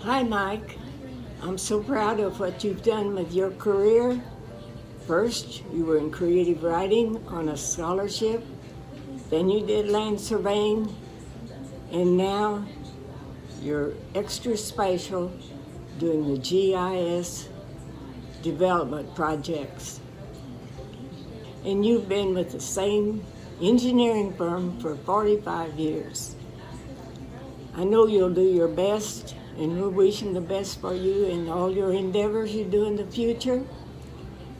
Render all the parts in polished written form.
Hi, Mike. I'm so proud of what you've done with your career. First, you were in creative writing on a scholarship. Then you did land surveying. And now you're extra special doing the GIS development projects. And you've been with the same engineering firm for 45 years. I know you'll do your best, and we're wishing the best for you in all your endeavors you do in the future.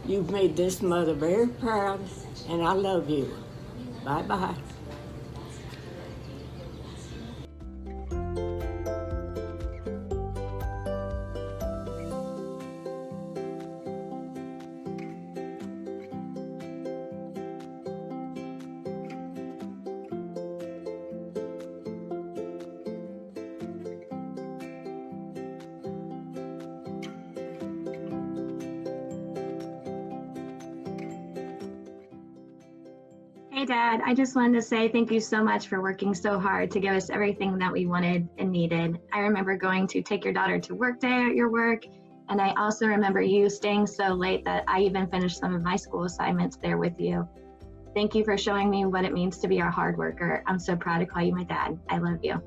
You've made this mother very proud, and I love you. Bye-bye. Hey Dad, I just wanted to say thank you so much for working so hard to give us everything that we wanted and needed. I remember going to take your daughter to work day at your work, and I also remember you staying so late that I even finished some of my school assignments there with you. Thank you for showing me what it means to be a hard worker. I'm so proud to call you my dad. I love you.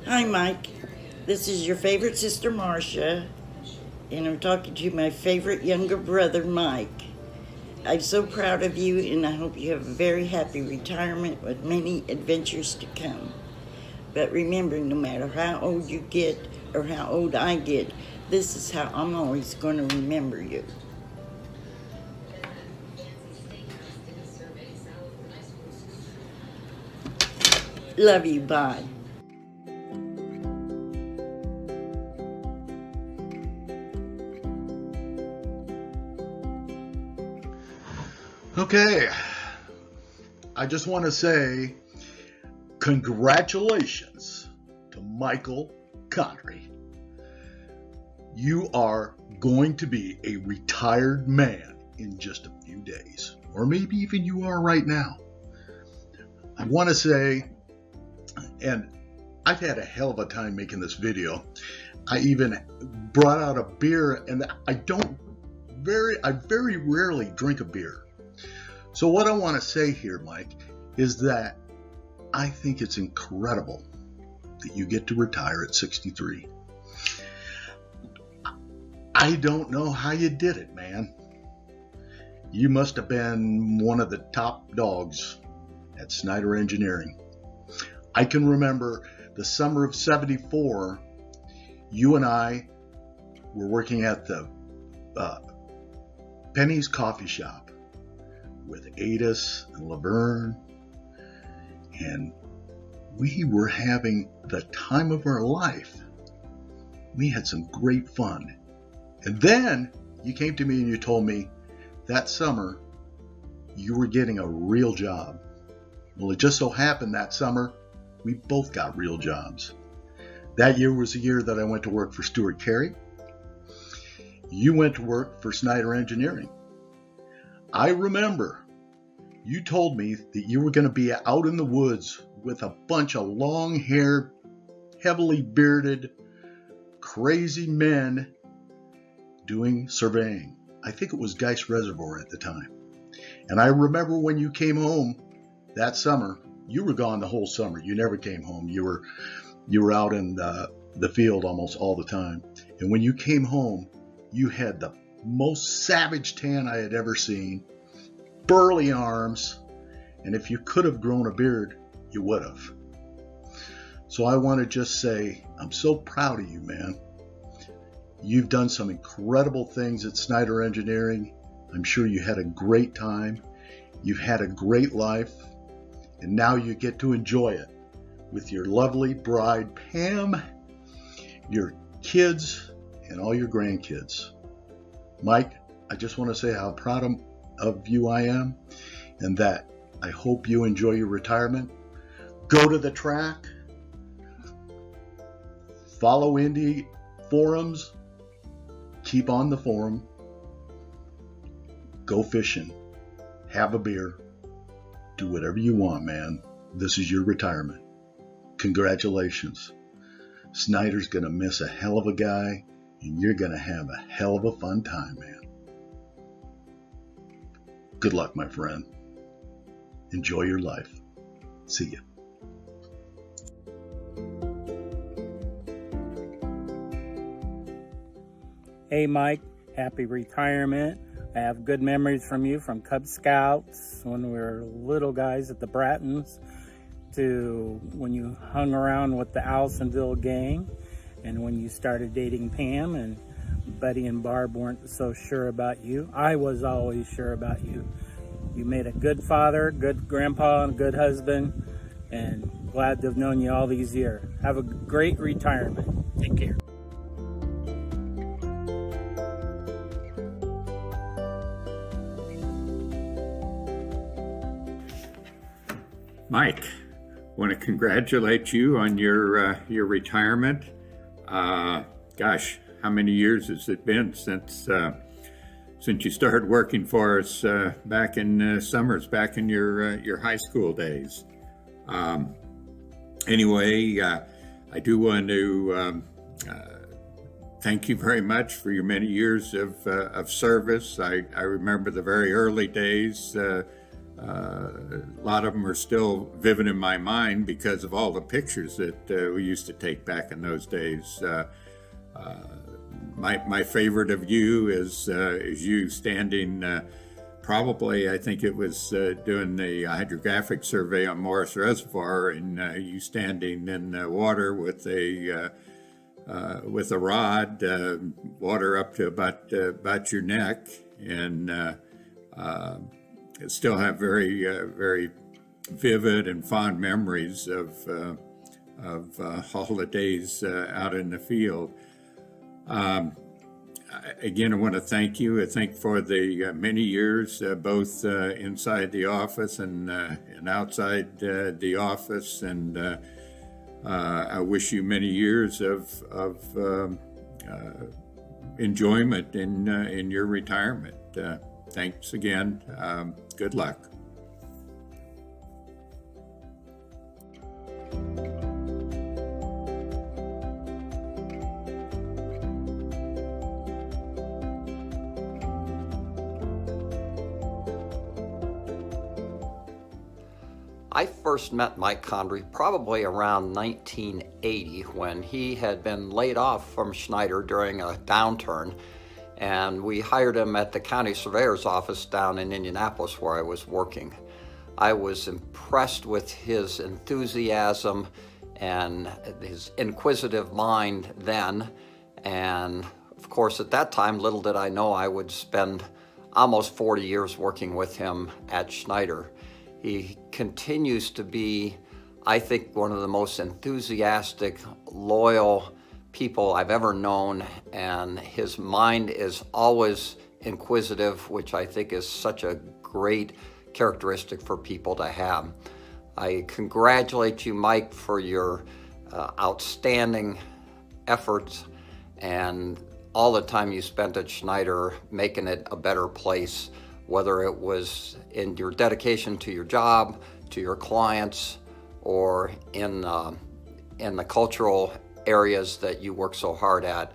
Hi Mike, this is your favorite sister Marcia, and I'm talking to my favorite younger brother Mike. I'm so proud of you, and I hope you have a very happy retirement with many adventures to come. But remember, no matter how old you get or how old I get, this is how I'm always going to remember you. Love you, bye. Okay, I just want to say congratulations to Michael Connery. You are going to be a retired man in just a few days, or maybe even you are right now. I want to say, and I've had a hell of a time making this video. I even brought out a beer, and I very rarely drink a beer. So what I want to say here, Mike, is that I think it's incredible that you get to retire at 63. I don't know how you did it, man. You must have been one of the top dogs at Snyder Engineering. I can remember the summer of '74, you and I were working at the Penny's Coffee Shop with Adis and Laverne, and we were having the time of our life. We had some great fun. And then you came to me and you told me that summer you were getting a real job. Well, it just so happened that summer we both got real jobs. That year was the year that I went to work for Stuart Carey. You went to work for Snyder Engineering. I remember you told me that you were going to be out in the woods with a bunch of long-haired, heavily bearded, crazy men doing surveying. I think it was Geist Reservoir at the time. And I remember when you came home that summer, you were gone the whole summer. You never came home. You were out in the field almost all the time. And when you came home, you had the most savage tan I had ever seen, burly arms, and if you could have grown a beard, you would have. So I want to just say, I'm so proud of you, man. You've done some incredible things at Snyder Engineering. I'm sure you had a great time. You've had a great life, and now you get to enjoy it with your lovely bride, Pam, your kids, and all your grandkids. Mike, I just want to say how proud of you I am, and that I hope you enjoy your retirement. Go to the track, Follow indie forums. Keep on the forum. Go fishing. Have a beer. Do whatever you want, man. This is your retirement. Congratulations. Snyder's going to miss a hell of a guy, and you're going to have a hell of a fun time, man. Good luck, my friend. Enjoy your life. See ya. Hey Mike, happy retirement. I have good memories from you from Cub Scouts when we were little guys at the Brattons, to when you hung around with the Allisonville gang, and when you started dating Pam and Buddy and Barb weren't so sure about you. I was always sure about you. You made a good father, good grandpa, and good husband, and glad to have known you all these years. Have a great retirement. Take care. Mike, want to congratulate you on your retirement. Gosh, how many years has it been since you started working for us back in summers, back in your high school days? Anyway, I do want to thank you very much for your many years of service. I remember the very early days. A lot of them are still vivid in my mind because of all the pictures that we used to take back in those days. My favorite of you is you standing, probably I think it was doing the hydrographic survey on Morris Reservoir, and you standing in water with a rod, water up to about your neck, and still have very very vivid and fond memories of all the days out in the field. Again, I want to thank you. I think for the many years, both inside the office and outside the office, and I wish you many years of enjoyment in your retirement. Thanks again. Good luck. I first met Mike Condrey probably around 1980 when he had been laid off from Schneider during a downturn, and we hired him at the county surveyor's office down in Indianapolis where I was working. I was impressed with his enthusiasm and his inquisitive mind then, and of course at that time little did I know I would spend almost 40 years working with him at Schneider. He continues to be, I think, one of the most enthusiastic, loyal people I've ever known, and his mind is always inquisitive, which I think is such a great characteristic for people to have. I congratulate you, Mike, for your outstanding efforts and all the time you spent at Schneider making it a better place, whether it was in your dedication to your job, to your clients, or in the cultural areas that you work so hard at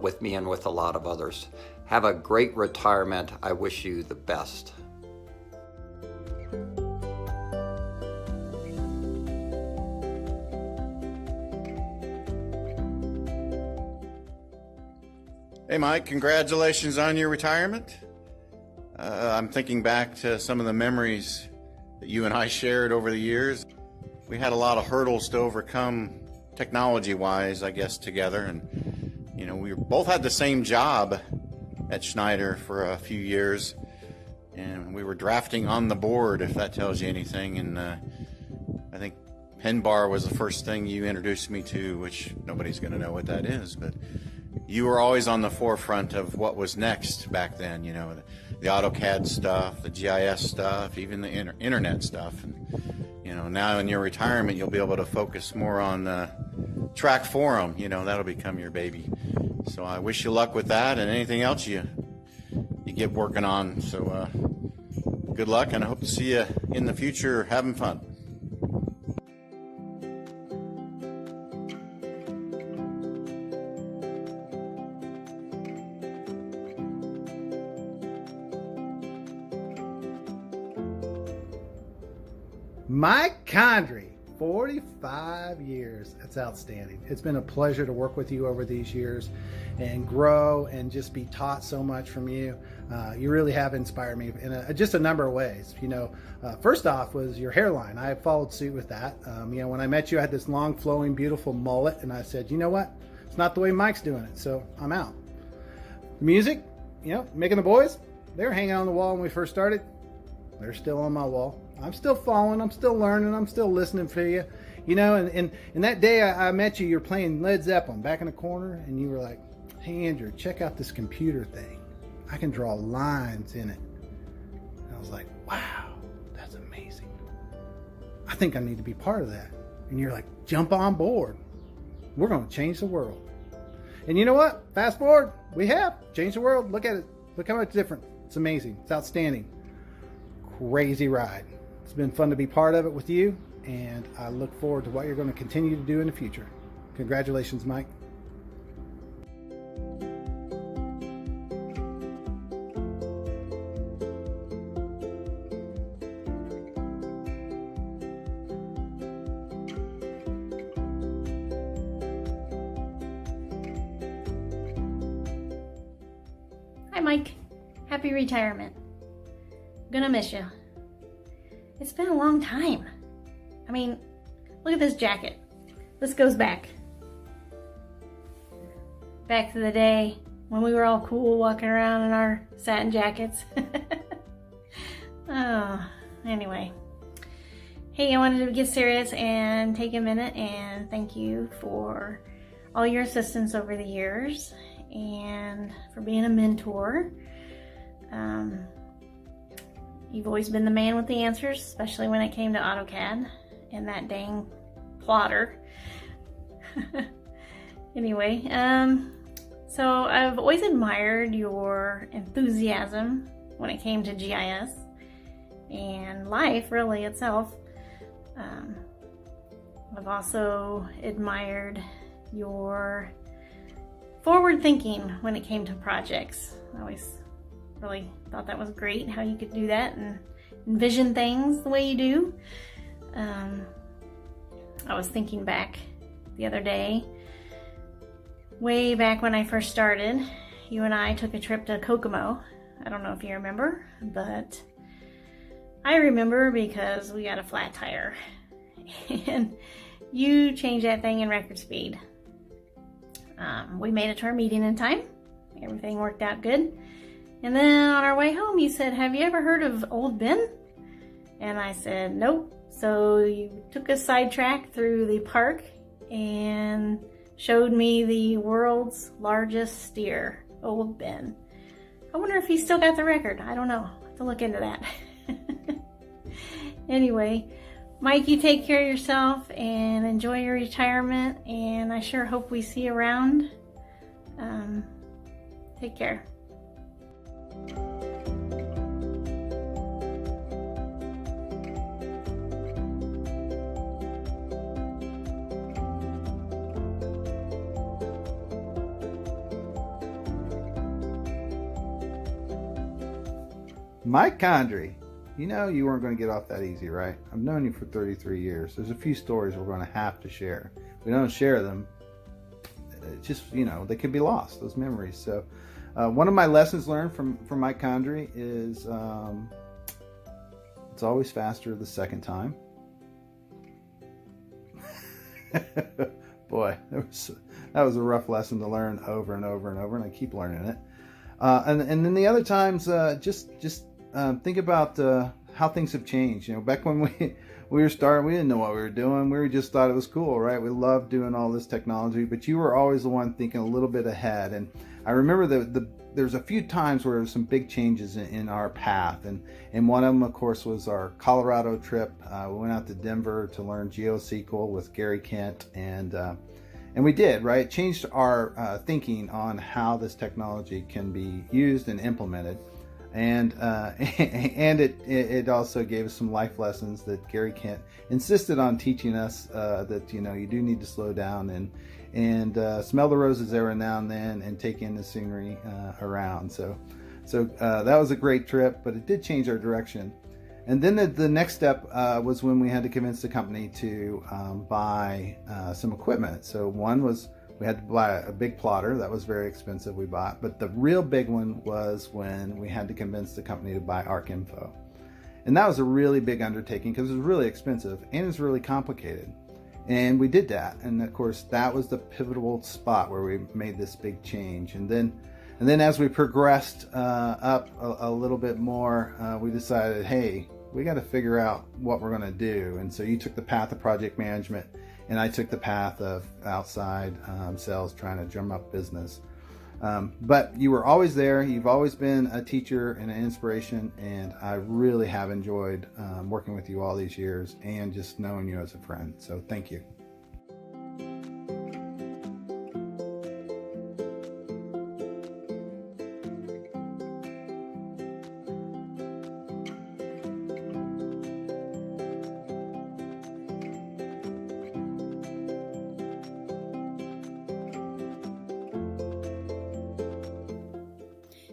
with me and with a lot of others. Have a great retirement. I wish you the best. Hey Mike, congratulations on your retirement. I'm thinking back to some of the memories that you and I shared over the years. We had a lot of hurdles to overcome technology-wise, I guess, together. And, you know, we both had the same job at Schneider for a few years. And we were drafting on the board, if that tells you anything. And I think Pen Bar was the first thing you introduced me to, which nobody's going to know what that is. But you were always on the forefront of what was next back then, you know, the AutoCAD stuff, the GIS stuff, even the internet stuff. And, you know, now in your retirement, you'll be able to focus more on track for them, you know, that'll become your baby. So I wish you luck with that and anything else you get working on. So good luck, and I hope to see you in the future having fun. Mike Condrey, 45 years. That's outstanding. It's been a pleasure to work with you over these years and grow and just be taught so much from you. You really have inspired me in just a number of ways. You know, first off was your hairline. I followed suit with that. You know, when I met you, I had this long, flowing, beautiful mullet, and I said, you know what? It's not the way Mike's doing it, so I'm out. The music, you know, Making the Boys, they were hanging on the wall when we first started. They're still on my wall. I'm still following, I'm still learning, I'm still listening for you. You know, and that day I met you, you're playing Led Zeppelin back in the corner, and you were like, hey Andrew, check out this computer thing. I can draw lines in it. And I was like, wow, that's amazing. I think I need to be part of that. And you're like, jump on board. We're going to change the world. And you know what? Fast forward, we have changed the world. Look at it. Look how much different. It's amazing. It's outstanding. Crazy ride. It's been fun to be part of it with you, and I look forward to what you're going to continue to do in the future. Congratulations, Mike. Hi, Mike. Happy retirement. Gonna miss you. It's been a long time. I mean, look at this jacket. This goes back to the day when we were all cool walking around in our satin jackets. Oh, anyway. Hey, I wanted to get serious and take a minute and thank you for all your assistance over the years and for being a mentor. You've always been the man with the answers, especially when it came to AutoCAD and that dang plotter. Anyway, so I've always admired your enthusiasm when it came to GIS and life really itself. I've also admired your forward thinking when it came to projects. I always really thought that was great, how you could do that and envision things the way you do. I was thinking back the other day, way back when I first started, you and I took a trip to Kokomo. I don't know if you remember, but I remember because we got a flat tire and you changed that thing in record speed. We made it to our meeting in time. Everything worked out good. And then on our way home, you said, have you ever heard of Old Ben? And I said, nope. So you took a sidetrack through the park and showed me the world's largest steer, Old Ben. I wonder if he still got the record. I don't know. I'll have to look into that. Anyway, Mike, you take care of yourself and enjoy your retirement. And I sure hope we see you around. Take care. Mike Condrey, you know you weren't going to get off that easy, right? I've known you for 33 years. There's a few stories we're going to have to share. If we don't share them, it's just, you know, they could be lost, those memories. So one of my lessons learned from Mike Condrey is it's always faster the second time. Boy, that was a rough lesson to learn over and over and over, and I keep learning it. And then the other times, just think about how things have changed. You know, back when we were starting, we didn't know what we were doing. We just thought it was cool, right? We loved doing all this technology, but you were always the one thinking a little bit ahead. And I remember there's a few times where there were some big changes in our path, and one of them, of course, was our Colorado trip. We went out to Denver to learn GeoSQL with Gary Kent, and And we did, right? It changed our thinking on how this technology can be used and implemented. And and it also gave us some life lessons that Gary Kent insisted on teaching us, that you do need to slow down and smell the roses every now and then and take in the scenery around. So that was a great trip, but it did change our direction. And then the next step was when we had to convince the company to buy some equipment. So one was we had to buy a big plotter. That was very expensive, we bought. But the real big one was when we had to convince the company to buy ArcInfo. And that was a really big undertaking because it was really expensive and it was really complicated. And we did that. And of course, that was the pivotal spot where we made this big change. And then as we progressed up a little bit more, we decided, hey, we got to figure out what we're going to do. And so you took the path of project management, and I took the path of outside sales, trying to drum up business. But you were always there. You've always been a teacher and an inspiration, and I really have enjoyed working with you all these years and just knowing you as a friend. So thank you.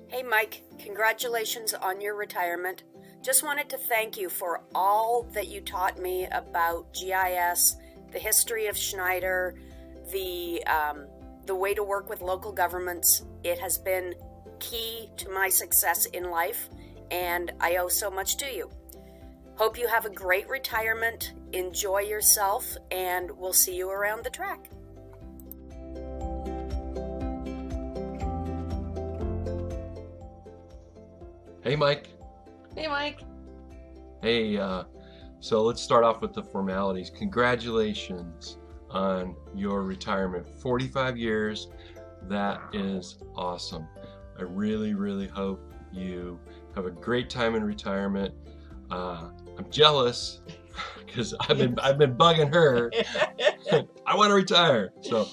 Hey Mike, congratulations on your retirement. Just wanted to thank you for all that you taught me about GIS, the history of Schneider, the way to work with local governments. It has been key to my success in life, and I owe so much to you. Hope you have a great retirement, enjoy yourself, and we'll see you around the track. Hey, Mike. Hey, Mike. Hey, so let's start off with the formalities. Congratulations on your retirement. 45 years, that is awesome. I really, really hope you have a great time in retirement. I'm jealous because I've been bugging her. I want to retire. So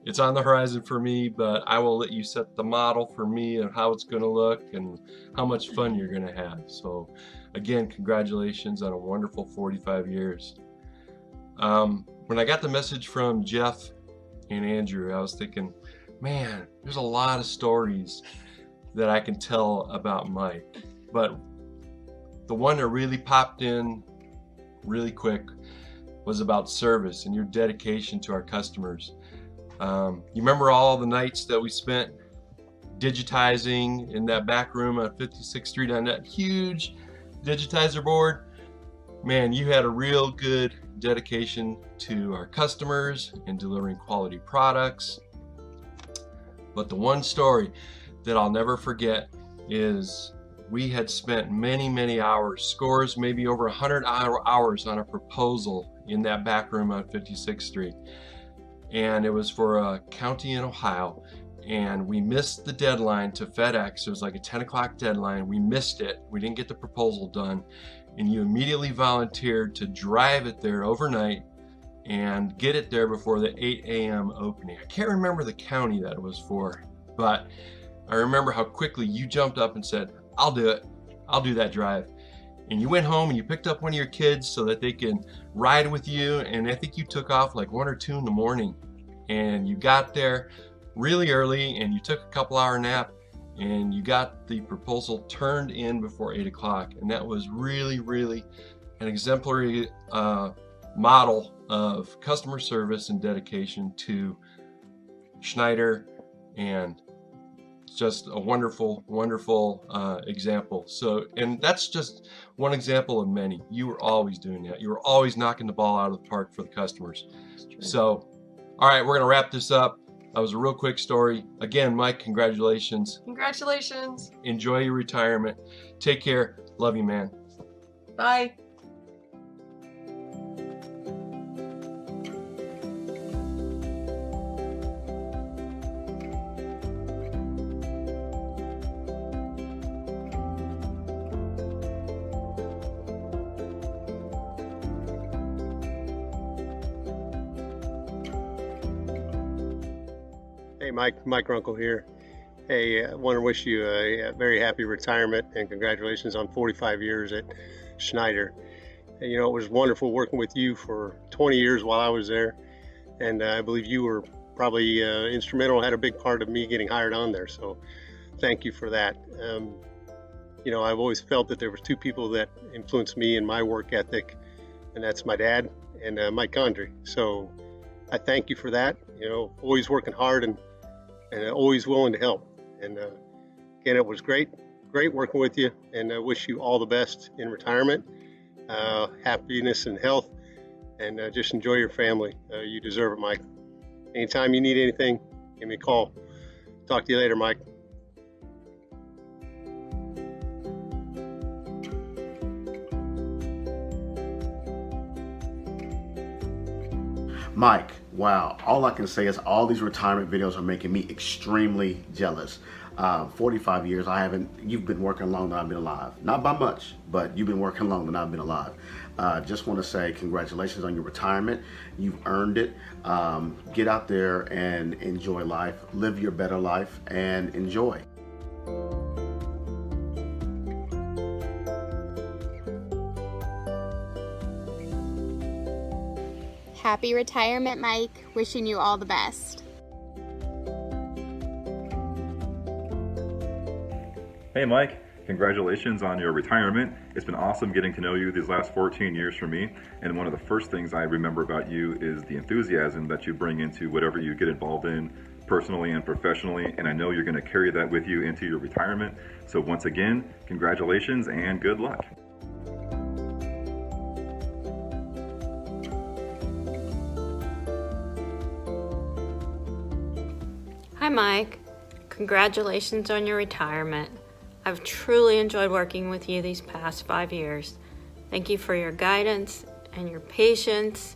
it's on the horizon for me, but I will let you set the model for me of how it's going to look and how much fun you're going to have. So again, congratulations on a wonderful 45 years. When I got the message from Jeff and Andrew, I was thinking, man, there's a lot of stories that I can tell about Mike. But the one that really popped in really quick was about service and your dedication to our customers. You remember all the nights that we spent digitizing in that back room on 56th Street on that huge digitizer board? Man, you had a real good dedication to our customers and delivering quality products. But the one story that I'll never forget is we had spent many, many hours, scores, maybe over 100 hours on a proposal in that back room on 56th Street. And it was for a county in Ohio, and we missed the deadline to FedEx. It was like a 10 o'clock deadline. We missed it. We didn't get the proposal done, and you immediately volunteered to drive it there overnight and get it there before the 8 a.m. opening. I can't remember the county that it was for, but I remember how quickly you jumped up and said, I'll do it. I'll do that drive. And you went home and you picked up one of your kids so that they can ride with you, and I think you took off like 1 or 2 in the morning, and you got there really early and you took a couple-hour nap and you got the proposal turned in before 8 o'clock. And that was really, really an exemplary model of customer service and dedication to Schneider, and just a wonderful, wonderful example. So, and that's just one example of many. You were always doing that. You were always knocking the ball out of the park for the customers. So, all right, we're going to wrap this up. That was a real quick story. Again, Mike, congratulations. Congratulations. Enjoy your retirement. Take care. Love you, man. Bye. Hey, Mike Runkle here. Hey, I want to wish you a very happy retirement and congratulations on 45 years at Schneider. And, you know, it was wonderful working with you for 20 years while I was there. And I believe you were probably instrumental, had a big part of me getting hired on there. So thank you for that. You know, I've always felt that there was two people that influenced me in my work ethic, and that's my dad and Mike Condrey. So I thank you for that. You know, always working hard and always willing to help. And again, it was great working with you, and I wish you all the best in retirement, happiness and health, and just enjoy your family. You deserve it, Mike. Anytime you need anything, give me a call. Talk to you later, Mike. Mike, wow, all I can say is all these retirement videos are making me extremely jealous. 45 years, you've been working longer than I've been alive. Not by much, but you've been working longer than I've been alive. Just want to say congratulations on your retirement. You've earned it. Get out there and enjoy life, live your better life, and enjoy. Happy retirement, Mike. Wishing you all the best. Hey, Mike. Congratulations on your retirement. It's been awesome getting to know you these last 14 years for me. And one of the first things I remember about you is the enthusiasm that you bring into whatever you get involved in, personally and professionally. And I know you're going to carry that with you into your retirement. So once again, congratulations and good luck. Hi Mike, congratulations on your retirement. I've truly enjoyed working with you these past 5 years. Thank you for your guidance and your patience,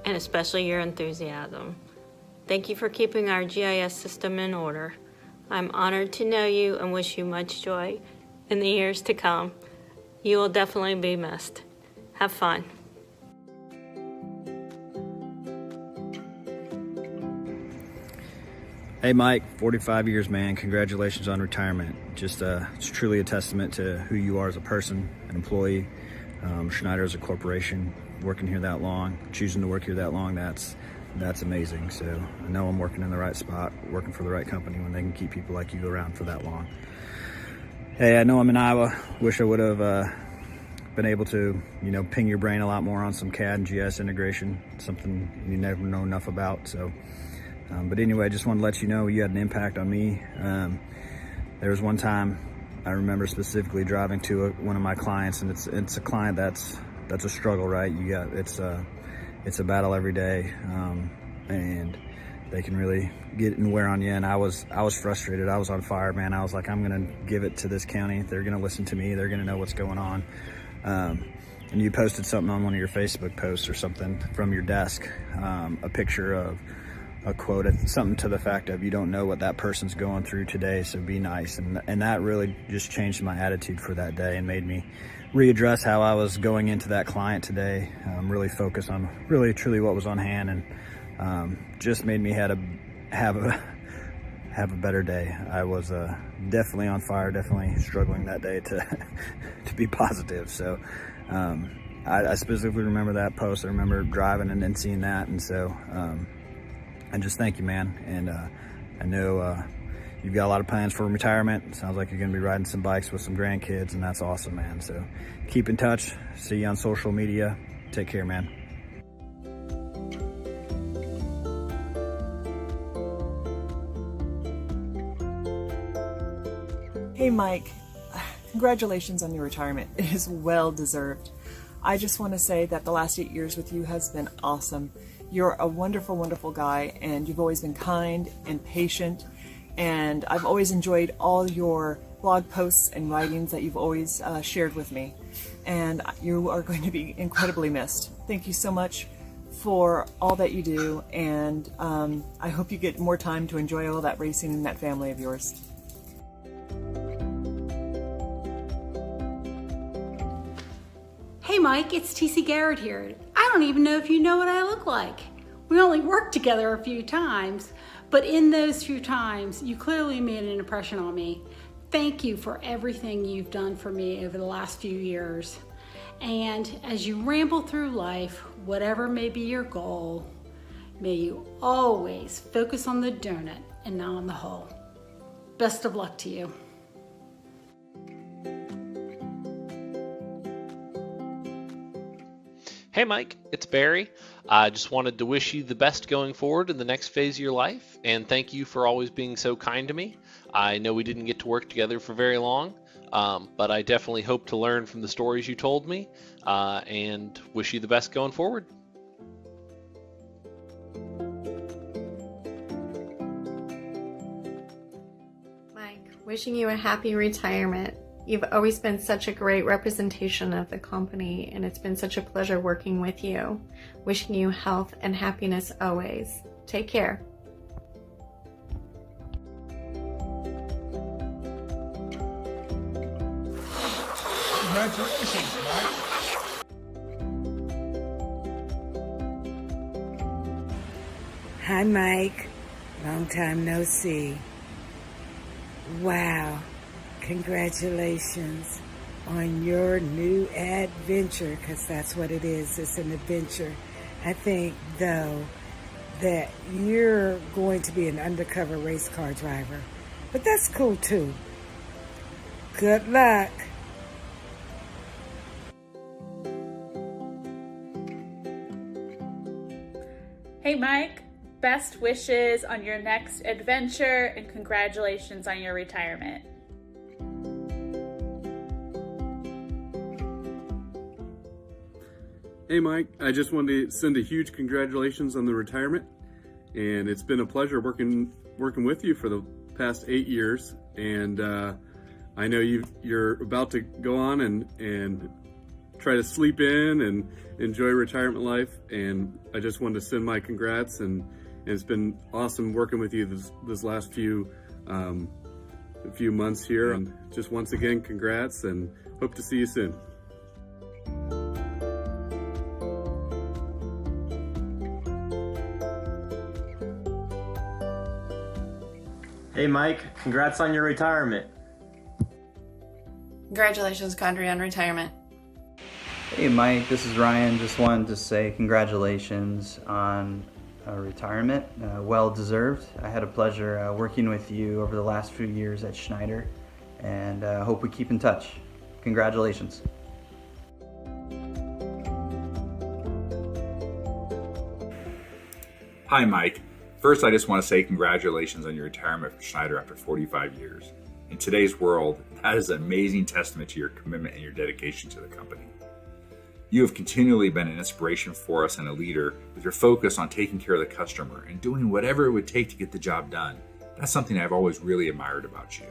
and especially your enthusiasm. Thank you for keeping our GIS system in order. I'm honored to know you and wish you much joy in the years to come. You will definitely be missed. Have fun. Hey Mike, 45 years, man. Congratulations on retirement. Just it's truly a testament to who you are as a person, an employee. Schneider is a corporation, working here that long, choosing to work here that long, that's amazing. So I know I'm working in the right spot, working for the right company when they can keep people like you around for that long. Hey, I know I'm in Iowa. Wish I would have been able to, ping your brain a lot more on some CAD and GIS integration, something you never know enough about. So. But anyway, I just wanted to let you know you had an impact on me. There was one time I remember specifically driving to one of my clients, and it's a client that's a struggle, right? It's a battle every day, and they can really get and wear on you. And I was frustrated. I was on fire, man. I was like, I'm gonna give it to this county. They're gonna listen to me. They're gonna know what's going on. And you posted something on one of your Facebook posts or something from your desk, a picture of a quote, something to the fact of, you don't know what that person's going through today, so be nice. And that really just changed my attitude for that day and made me readdress how I was going into that client today, really focus on really truly what was on hand, and just made me have a better day. I was definitely on fire, definitely struggling that day to be positive. So I specifically remember that post. I remember driving and then seeing that, and so and just thank you, man. And I know you've got a lot of plans for retirement. Sounds like you're gonna be riding some bikes with some grandkids, and that's awesome, man. So keep in touch. See you on social media. Take care, man. Hey, Mike. Congratulations on your retirement. It is well deserved. I just want to say that the last 8 years with you has been awesome. You're a wonderful, wonderful guy, and you've always been kind and patient, and I've always enjoyed all your blog posts and writings that you've always shared with me, and you are going to be incredibly missed. Thank you so much for all that you do, and I hope you get more time to enjoy all that racing and that family of yours. Hey Mike, it's TC Garrett here. I don't even know if you know what I look like. We only worked together a few times, But in those few times, you clearly made an impression on me. Thank you for everything you've done for me over the last few years. And as you ramble through life, whatever may be your goal, may you always focus on the donut and not on the hole. Best of luck to you. Hey Mike, it's Barry. I just wanted to wish you the best going forward in the next phase of your life, and thank you for always being so kind to me. I know we didn't get to work together for very long, but I definitely hope to learn from the stories you told me, and wish you the best going forward. Mike, wishing you a happy retirement. You've always been such a great representation of the company, and it's been such a pleasure working with you. Wishing you health and happiness always. Take care. Congratulations, Mike. Hi, Mike. Long time no see. Wow. Congratulations on your new adventure, because that's what it is. It's an adventure. I think, though, that you're going to be an undercover race car driver. But that's cool, too. Good luck. Hey, Mike. Best wishes on your next adventure and congratulations on your retirement. Hey Mike, I just wanted to send a huge congratulations on the retirement, and it's been a pleasure working with you for the past 8 years, and I know you're about to go on and try to sleep in and enjoy retirement life, and I just wanted to send my congrats, and it's been awesome working with you this last few months here, and just once again congrats, and hope to see you soon. Hey Mike, congrats on your retirement. Congratulations, Condrey, on retirement. Hey Mike, this is Ryan. Just wanted to say congratulations on retirement. Well deserved. I had a pleasure working with you over the last few years at Schneider, and hope we keep in touch. Congratulations. Hi Mike. First, I just want to say congratulations on your retirement from Schneider after 45 years. In today's world, that is an amazing testament to your commitment and your dedication to the company. You have continually been an inspiration for us and a leader with your focus on taking care of the customer and doing whatever it would take to get the job done. That's something I've always really admired about you.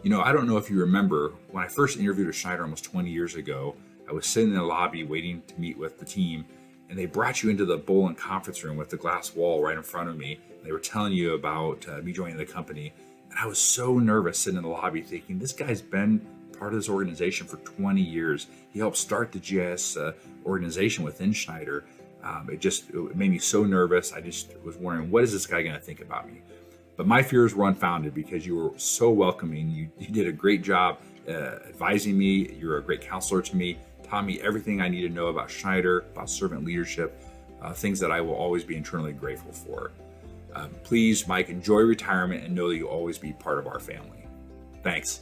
You know, I don't know if you remember, when I first interviewed at Schneider almost 20 years ago, I was sitting in the lobby waiting to meet with the team, and they brought you into the Bolin conference room with the glass wall right in front of me. They were telling you about me joining the company. And I was so nervous sitting in the lobby thinking, this guy's been part of this organization for 20 years. He helped start the GIS organization within Schneider. It made me so nervous. I just was wondering, what is this guy going to think about me? But my fears were unfounded because you were so welcoming. You did a great job advising me. You were a great counselor to me. Taught me everything I need to know about Schneider, about servant leadership, things that I will always be eternally grateful for. Please, Mike, enjoy retirement and know that you'll always be part of our family. Thanks.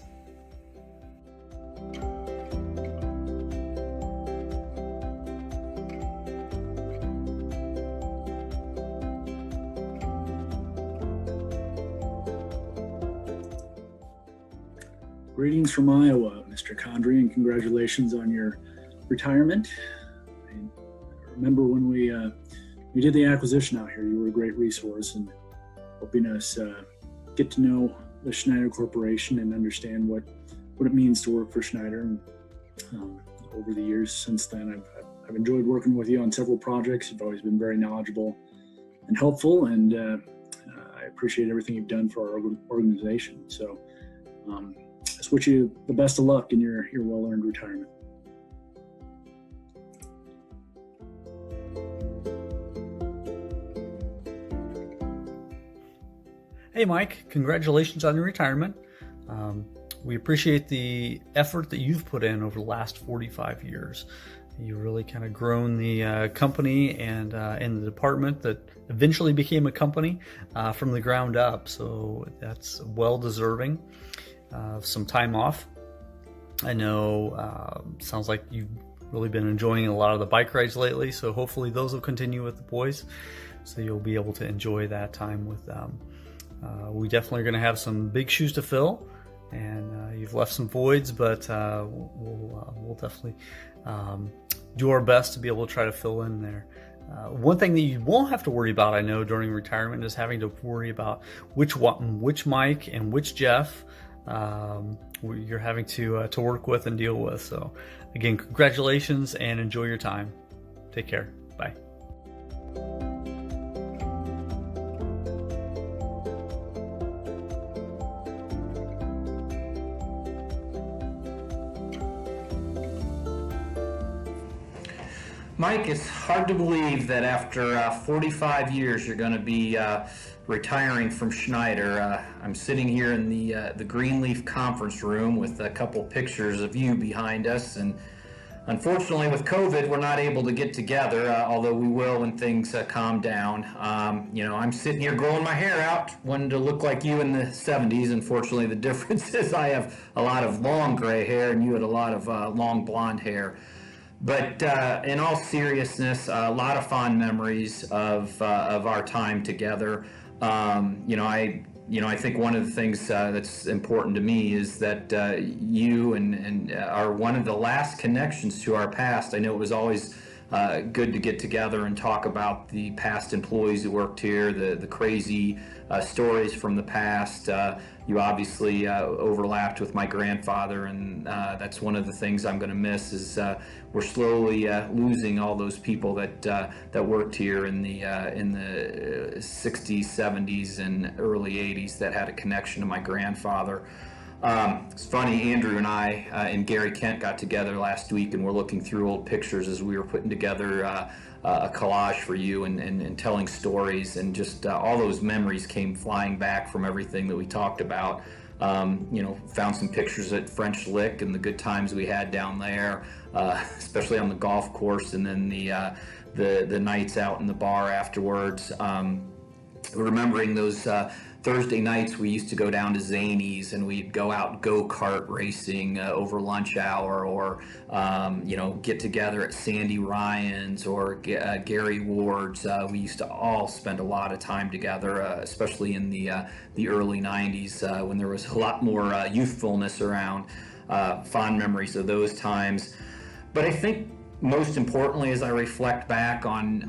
Greetings from Iowa, Mr. Condrey, and congratulations on your retirement. I remember when we did the acquisition out here, you were a great resource in helping us get to know the Schneider Corporation and understand what it means to work for Schneider. And over the years since then, I've enjoyed working with you on several projects. You've always been very knowledgeable and helpful, and I appreciate everything you've done for our organization. So I just wish you the best of luck in your well-earned retirement. Hey Mike, congratulations on your retirement. We appreciate the effort that you've put in over the last 45 years. You really kind of grown the company and in the department that eventually became a company from the ground up. So that's well deserving of some time off. I know sounds like you've really been enjoying a lot of the bike rides lately. So hopefully those will continue with the boys. So you'll be able to enjoy that time with them. We definitely are going to have some big shoes to fill. And you've left some voids, but we'll definitely do our best to be able to try to fill in there. One thing that you won't have to worry about, I know, during retirement is having to worry about which Mike and which Jeff you're having to work with and deal with. So, again, congratulations and enjoy your time. Take care. Bye. Mike, it's hard to believe that after 45 years you're going to be retiring from Schneider. I'm sitting here in the Greenleaf conference room with a couple pictures of you behind us, and unfortunately with COVID we're not able to get together, although we will when things calm down. I'm sitting here growing my hair out, wanting to look like you in the 70s. Unfortunately the difference is I have a lot of long gray hair and you had a lot of long blonde hair. But in all seriousness, a lot of fond memories of our time together. I think one of the things that's important to me is that you and are one of the last connections to our past. I know it was always good to get together and talk about the past employees who worked here, the crazy stories from the past. You obviously overlapped with my grandfather, and that's one of the things I'm going to miss is we're slowly losing all those people that worked here in the 60s, 70s, and early 80s that had a connection to my grandfather. It's funny, Andrew and I and Gary Kent got together last week and we're looking through old pictures as we were putting together a collage for you and telling stories, and just all those memories came flying back from everything that we talked about. Found some pictures at French Lick and the good times we had down there, especially on the golf course, and then the nights out in the bar afterwards. Remembering those Thursday nights we used to go down to Zany's and we'd go out go-kart racing over lunch hour, or get together at Sandy Ryan's or Gary Ward's. We used to all spend a lot of time together, especially in the early 90s when there was a lot more youthfulness around. Fond memories of those times. But I think most importantly, as I reflect back on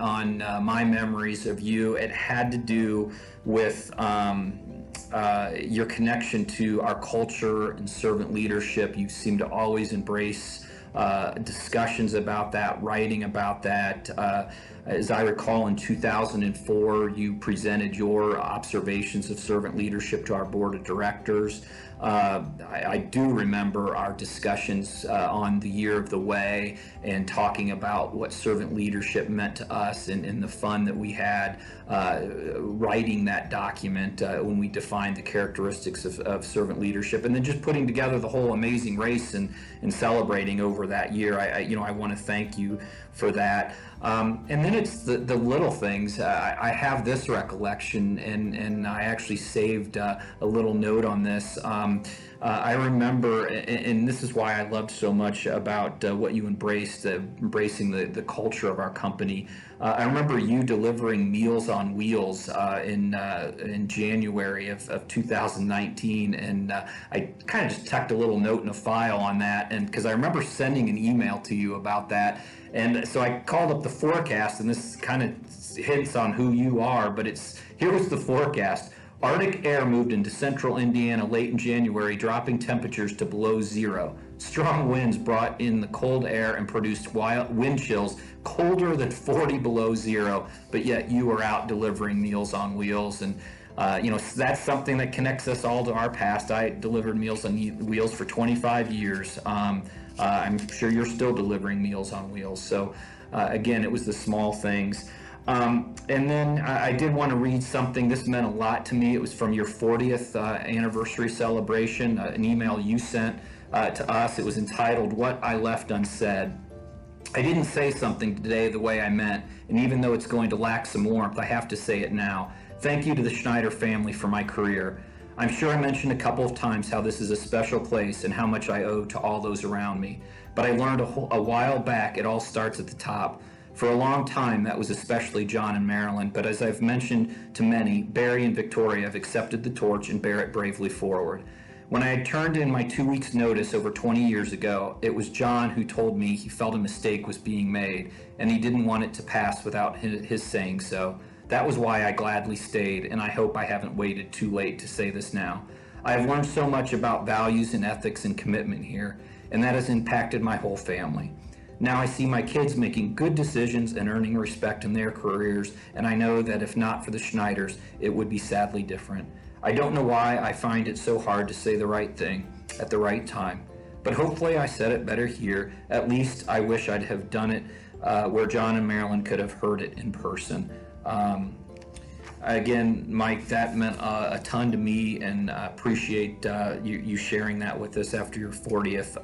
my memories of you, it had to do with your connection to our culture and servant leadership. You seem to always embrace discussions about that, writing about that. As I recall, in 2004, you presented your observations of servant leadership to our board of directors. I do remember our discussions on the Year of the Way and talking about what servant leadership meant to us, and the fun that we had writing that document when we defined the characteristics of servant leadership, and then just putting together the whole amazing race and celebrating over that year. I want to thank you for that. And then it's the little things. I have this recollection, and I actually saved a little note on this. I remember, and this is why I loved so much about what you embraced, embracing the culture of our company. I remember you delivering Meals on Wheels in January of 2019, and I kind of just tucked a little note in a file on that, and because I remember sending an email to you about that. And so I called up the forecast, and this kind of hints on who you are, but here was the forecast. Arctic air moved into central Indiana late in January, dropping temperatures to below zero. Strong winds brought in the cold air and produced wind chills colder than 40 below zero, but yet you were out delivering Meals on Wheels. And that's something that connects us all to our past. I delivered Meals on Wheels for 25 years. I'm sure you're still delivering Meals on Wheels. So again, it was the small things. And then I did want to read something. This meant a lot to me. It was from your 40th anniversary celebration, an email you sent to us. It was entitled, "What I Left Unsaid." I didn't say something today the way I meant, and even though it's going to lack some warmth, I have to say it now. Thank you to the Schneider family for my career. I'm sure I mentioned a couple of times how this is a special place and how much I owe to all those around me. But I learned a while back it all starts at the top. For a long time, that was especially John and Marilyn, but as I've mentioned to many, Barry and Victoria have accepted the torch and bear it bravely forward. When I had turned in my 2 weeks' notice over 20 years ago, it was John who told me he felt a mistake was being made, and he didn't want it to pass without his saying so. That was why I gladly stayed, and I hope I haven't waited too late to say this now. I have learned so much about values and ethics and commitment here, and that has impacted my whole family. Now I see my kids making good decisions and earning respect in their careers, and I know that if not for the Schneiders, it would be sadly different. I don't know why I find it so hard to say the right thing at the right time, but hopefully I said it better here. At least I wish I'd have done it where John and Marilyn could have heard it in person. Again, Mike, that meant a ton to me, and appreciate you sharing that with us after your 40th.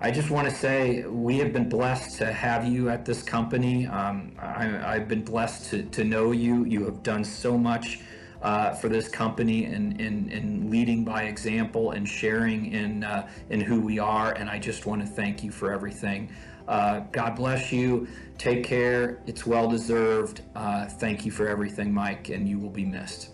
I just want to say we have been blessed to have you at this company. I've been blessed to know you. You have done so much for this company and leading by example and sharing in who we are, and I just want to thank you for everything. God bless you. Take care. It's well deserved. Thank you for everything, Mike, and you will be missed.